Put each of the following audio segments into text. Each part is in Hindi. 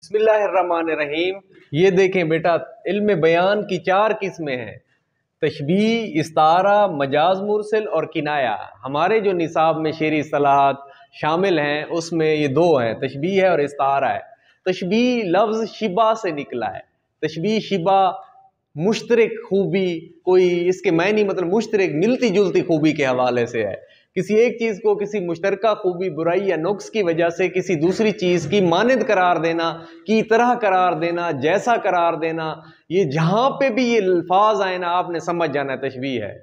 बिस्मिल्लाहिर्रहमानिर्रहीम। ये देखें बेटा, इल्म बयान की 4 किस्में हैं। तशबीह, इस्तारा, मजाज मुरसिल और किनाया। हमारे जो निसाब में शेरी इस्तिलाहात शामिल हैं उसमें ये 2 हैं, तशबीह है और इस्तारा है। तशबीह लफ्ज़ शिबा से निकला है। तशबीह शिबा मुश्तरक खूबी, कोई इसके मायने मतलब मुश्तरक मिलती जुलती खूबी के हवाले से है। किसी एक चीज़ को किसी मुश्तरका खूबी, बुराई या नुक्स की वजह से किसी दूसरी चीज़ की मानद करार देना, की तरह करार देना, जैसा करार देना, ये जहां पे भी ये अल्फाज आए ना, आपने समझ जाना है तशबीह है।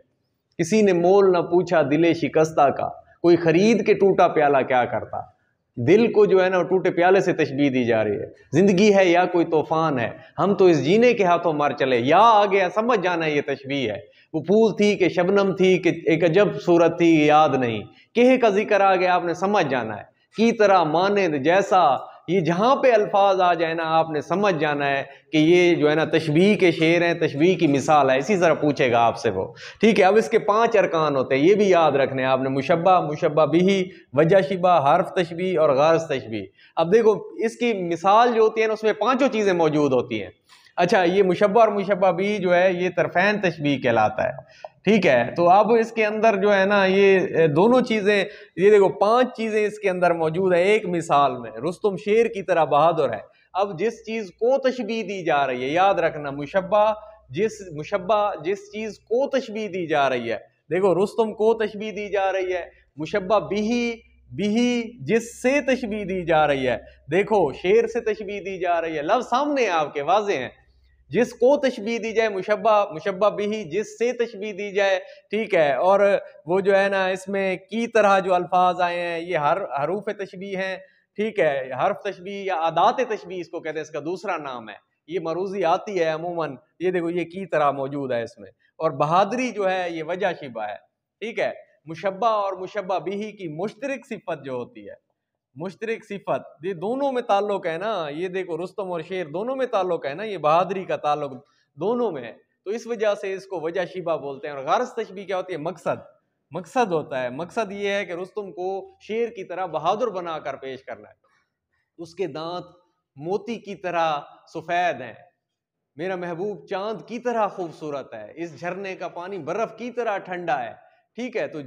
किसी ने मोल ना पूछा दिले शिकस्ता का, कोई खरीद के टूटा प्याला क्या करता। दिल को जो है ना टूटे प्याले से तशबीह दी जा रही है। जिंदगी है या कोई तूफान है, हम तो इस जीने के हाथों मर चले, या आ गया, समझ जाना ये तशबीह है। वो फूल थी कि शबनम थी कि एक अजब सूरत थी, याद नहीं, केह का जिक्र आ गया, आपने समझ जाना है। की तरह, मानद, जैसा, ये जहां पे अल्फाज आ जाए ना, आपने समझ जाना है कि ये जो है ना तशबीह के शेर हैं, तशबीह की मिसाल है। इसी तरह पूछेगा आपसे वो, ठीक है। अब इसके 5 अरकान होते हैं, ये भी याद रखने हैं आपने। मुशब्बा, मुशब्बा बिही, वजह शिबा, हर्फ तशबीह और गर्ज तशबीह। अब देखो इसकी मिसाल जो होती है ना, उसमें 5 चीजें मौजूद होती हैं। अच्छा, ये मुशब्बा और मुशब्बा बिही जो है ये तरफैन तशबीह कहलाता है, ठीक है। तो अब इसके अंदर जो है ना ये दोनों चीजें, ये देखो 5 चीजें इसके अंदर मौजूद है एक मिसाल में। रुस्तुम शेर की तरह बहादुर है। अब जिस चीज को तशबीह दी जा रही है, याद रखना, मुशब्बा जिस चीज को तशबीह दी जा रही है, देखो रुस्तुम को तशबीह दी जा रही है। मुशब्बा बिही, बिही जिससे तशबीह दी जा रही है, देखो शेर से तशबीह दी जा रही है। लफ्ज सामने आपके वाजे हैं। जिसको तशबीह दी जाए मुशब्बा, मुशब्बा बिही जिससे तशबीह दी जाए, ठीक है। और वो जो है ना इसमें की तरह जो अल्फाज आए हैं ये हरूफ तशबीह हैं, ठीक है। हर्फ तशबीह या आदात तशबीह इसको कहते हैं, इसका दूसरा नाम है। ये मरूजी आती है अमूमन, ये देखो ये की तरह मौजूद है इसमें। और बहादुरी जो है ये वजह शिबा है, ठीक है। मुशब्बा और मुशब्बा बिही की मुश्तरक सिफत जो होती है, मुश्तरक सिफत, ये दोनों में ताल्लुक है ना। ये देखो रुस्तम और शेर दोनों में ताल्लुक है ना, ये बहादुरी का ताल्लुक दोनों में है। तो इस वजह से इसको वजह शिबा बोलते हैं। और गर्ज तशबीह क्या होती है? मकसद, मकसद होता है। मकसद ये है कि रुस्तम को शेर की तरह बहादुर बनाकर पेश करना है। उसके दांत मोती की तरह सफेद हैं, मेरा महबूब चांद की तरह खूबसूरत है, इस झरने का पानी बर्फ की तरह ठंडा है, ठीक है। तो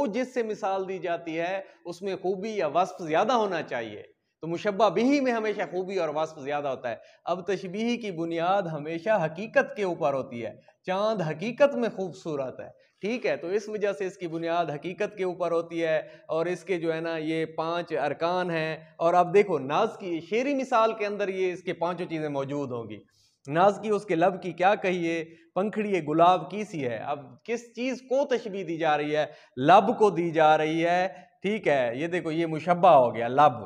जिससे मिसाल दी जाती है उसमें खूबी या वस्फ ज्यादा होना चाहिए। तो मुशब्बा बिही में हमेशा खूबी और वस्फ ज्यादा होता है। अब तशबीह की बुनियाद हमेशा हकीकत के ऊपर होती है। चांद हकीकत में खूबसूरत है, ठीक है। तो इस वजह से इसकी बुनियाद हकीकत के ऊपर होती है। और इसके जो है ना ये 5 अरकान हैं। और अब देखो नाज की शेरी मिसाल के अंदर ये इसके 5 चीजें मौजूद होंगी। नाज की उसके लब की क्या कहिए, पंखड़ी गुलाब की सी है। अब किस चीज को तशबीह दी जा रही है? लब को दी जा रही है, ठीक है। ये देखो ये मुशब्बा हो गया लब।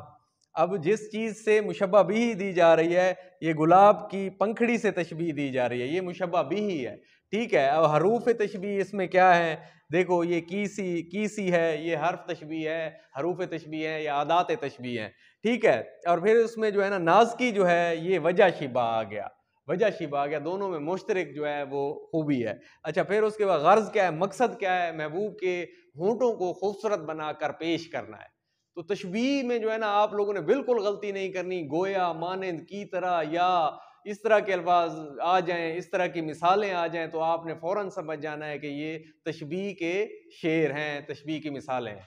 अब जिस चीज से मुशब्बा बिही दी जा रही है, ये गुलाब की पंखड़ी से तशबीह दी जा रही है, ये मुशब्बा बिही है, ठीक है। अब हरूफ तशबीह इसमें क्या है? देखो ये कीसी है, ये हर्फ तशबीह है, हरूफ तशबीह है, या आदात तशबीह है, ठीक है। और फिर उसमें जो है ना नाज की जो है ये वजह शिबा आ गया, वजह शिबा आ गया। दोनों में मुश्तरक जो है वो खूबी है। अच्छा, फिर उसके बाद गर्ज क्या है, मकसद क्या है? महबूब के होंठों को खूबसूरत बनाकर पेश करना है। तो तशबीह में जो है ना आप लोगों ने बिल्कुल गलती नहीं करनी। गोया, मानंद, की तरह, या इस तरह के अल्फाज आ जाएं, इस तरह की मिसालें आ जाएं, तो आपने फौरन समझ जाना है कि ये तशबीह के शेर हैं, तशबीह की मिसालें हैं।